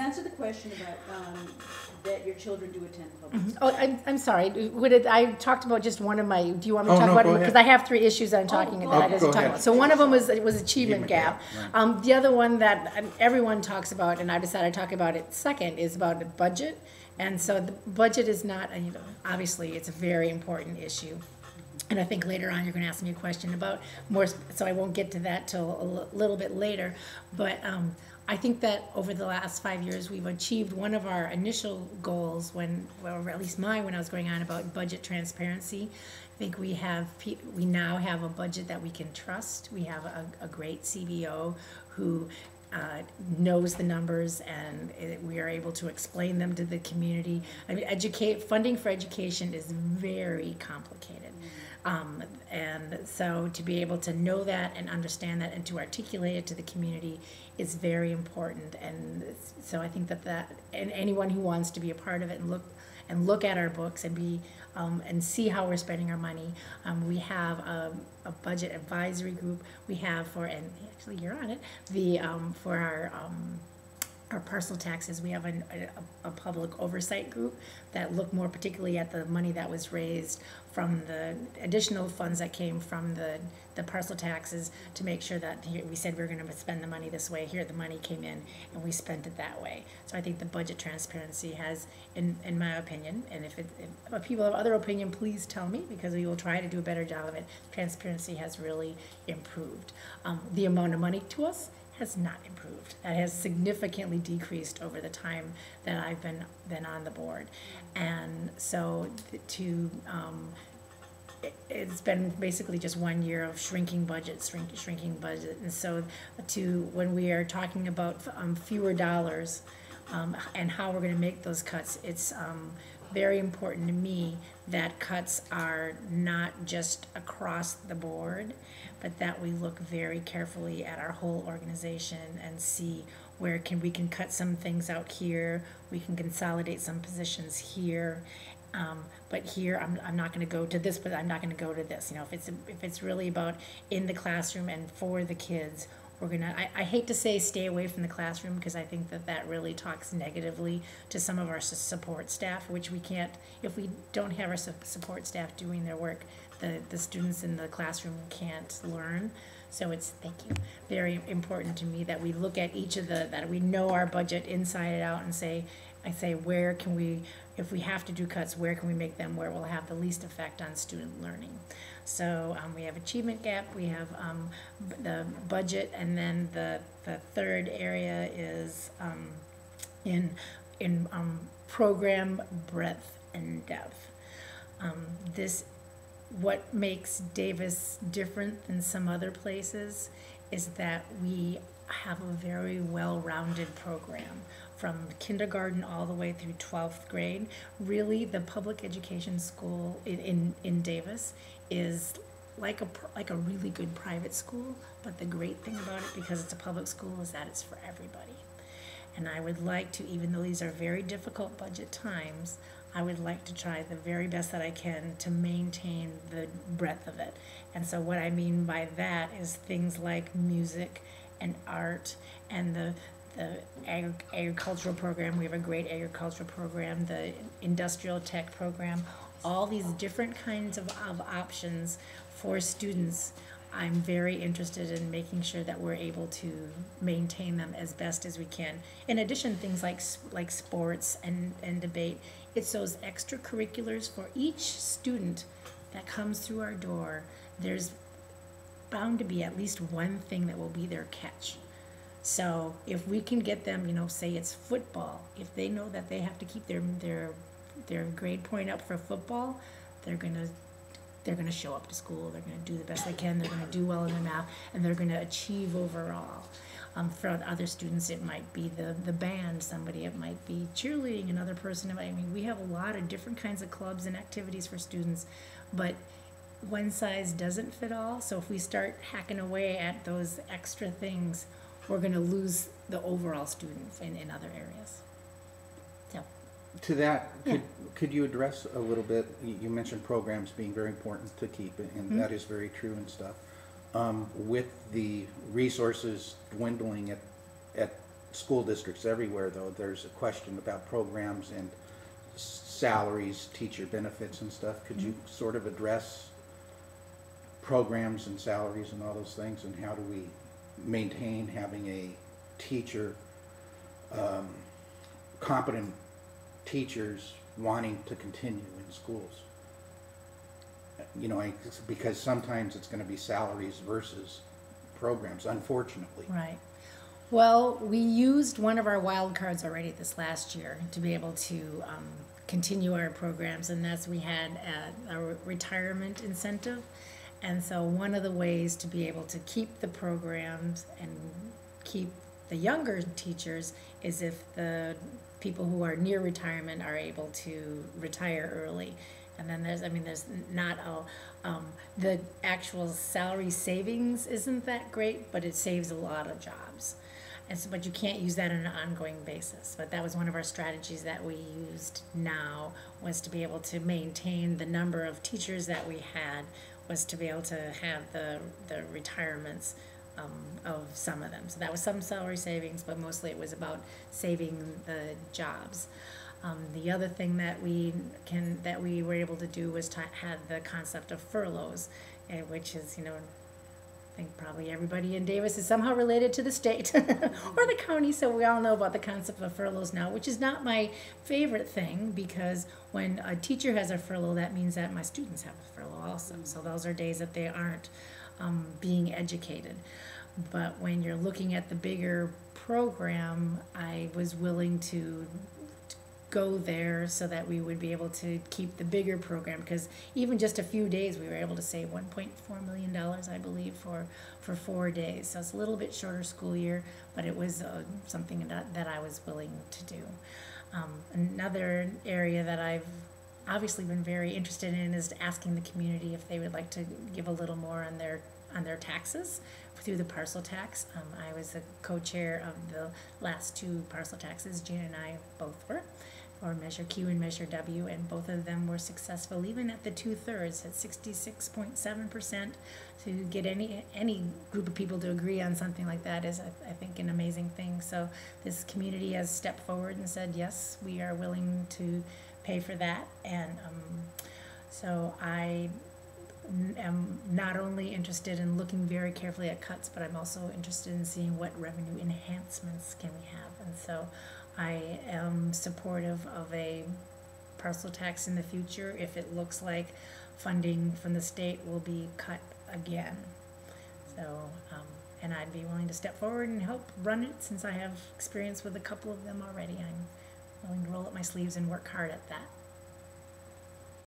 answer the question about that your children do attend public school. Oh, I'm sorry. I talked about just one of my. Do you want me to talk no, about go it? Because ahead. I have 3 issues that I'm talking go about. ahead. As I'm Go talking ahead. about. So one of them was achievement Achievement gap. gap, The other one that everyone talks about, and I decided to talk about it second, is about the budget. And so the budget is not, obviously, it's a very important issue. And I think later on, you're going to ask me a question about more, so I won't get to that till a little bit later. But I think that over the last 5 years, we've achieved one of our initial goals or at least mine when I was going on about budget transparency. I think we now have a budget that we can trust. We have a great CBO who knows the numbers, and we are able to explain them to the community. I mean, funding for education is very complicated. And so to be able to know that and understand that and to articulate it to the community is very important. And so I think that and anyone who wants to be a part of it and look at our books and see how we're spending our money. We have a budget advisory group. We have and actually you're on it, for our parcel taxes. We have a public oversight group that look more particularly at the money that was raised from the additional funds that came from the parcel taxes to make sure that we said we were going to spend the money this way. Here the money came in and we spent it that way. So I think the budget transparency has, in my opinion, and if people have other opinion, please tell me, because we will try to do a better job of it. Transparency has really improved. The amount of money to us has not improved. It has significantly decreased over the time that I've been on the board. And so it's been basically just 1 year of shrinking budget. And so when we are talking about fewer dollars and how we're going to make those cuts, it's very important to me that cuts are not just across the board, but that we look very carefully at our whole organization and see where we can cut some things out here, we can consolidate some positions here, but here I'm not going to go to this, but I'm not going to go to this. If it's really about in the classroom and for the kids, we're gonna. I hate to say stay away from the classroom, because I think that really talks negatively to some of our support staff, which we can't. If we don't have our support staff doing their work, the students in the classroom can't learn. So it's, thank you, very important to me that we look at each of that we know our budget inside and out, and I say where can we, if we have to do cuts, where can we make them where it will have the least effect on student learning. So we have achievement gap, we have the budget, and then the third area is in program breadth and depth. What makes Davis different than some other places is that we have a very well-rounded program from kindergarten all the way through 12th grade. Really, the public education school in Davis is like a really good private school, but the great thing about it, because it's a public school, is that it's for everybody. And I would like to, even though these are very difficult budget times, I would like to try the very best that I can to maintain the breadth of it. And so what I mean by that is things like music and art and the agricultural program. We have a great agricultural program, the industrial tech program, all these different kinds of options for students. I'm very interested in making sure that we're able to maintain them as best as we can. In addition, things like sports and debate, it's those extracurriculars for each student that comes through our door. There's bound to be at least one thing that will be their catch. So if we can get them, say it's football, if they know that they have to keep their grade point up for football, they're gonna show up to school, they're gonna do the best they can, they're gonna do well in their math, and they're gonna achieve overall. For other students, it might be the band, it might be cheerleading, another person. We have a lot of different kinds of clubs and activities for students, but one size doesn't fit all. So if we start hacking away at those extra things, we're gonna lose the overall students in other areas. So. To that, Yeah. could you address a little bit, you mentioned programs being very important to keep, and that is very true and stuff. With the resources dwindling at school districts everywhere, though, there's a question about programs and salaries, teacher benefits and stuff. Could you sort of address programs and salaries and all those things, and how do we maintain having a teacher, competent teachers wanting to continue in schools? You know, because sometimes it's going to be salaries versus programs, unfortunately. Right. Well, we used one of our wild cards already this last year to be able to continue our programs, and that's we had a retirement incentive. And so one of the ways to be able to keep the programs and keep the younger teachers is if the people who are near retirement are able to retire early. And then there's not the actual salary savings isn't that great, but it saves a lot of jobs. And so, but you can't use that on an ongoing basis. But that was one of our strategies that we used now, was to be able to maintain the number of teachers that we had, was to be able to have the retirements of some of them. So that was some salary savings, but mostly it was about saving the jobs. The other thing that we were able to do was to have the concept of furloughs, which is, I think probably everybody in Davis is somehow related to the state or the county, so we all know about the concept of furloughs now, which is not my favorite thing, because when a teacher has a furlough, that means that my students have a furlough also. So those are days that they aren't being educated. But when you're looking at the bigger program, I was willing to go there so that we would be able to keep the bigger program, because even just a few days we were able to save $1.4 million, I believe, for 4 days. So it's a little bit shorter school year, but it was something that I was willing to do. Another area that I've obviously been very interested in is asking the community if they would like to give a little more on their taxes through the parcel tax. I was the co-chair of the last 2 parcel taxes. Gina and I both were, or Measure Q and Measure W, and both of them were successful, even at the 2/3, at 66.7%. To get any group of people to agree on something like that is, I think, an amazing thing. So this community has stepped forward and said, yes, we are willing to pay for that. And so I am not only interested in looking very carefully at cuts, but I'm also interested in seeing what revenue enhancements can we have. And so I am supportive of a parcel tax in the future if it looks like funding from the state will be cut again. So, and I'd be willing to step forward and help run it, since I have experience with a couple of them already. I'm willing to roll up my sleeves and work hard at that.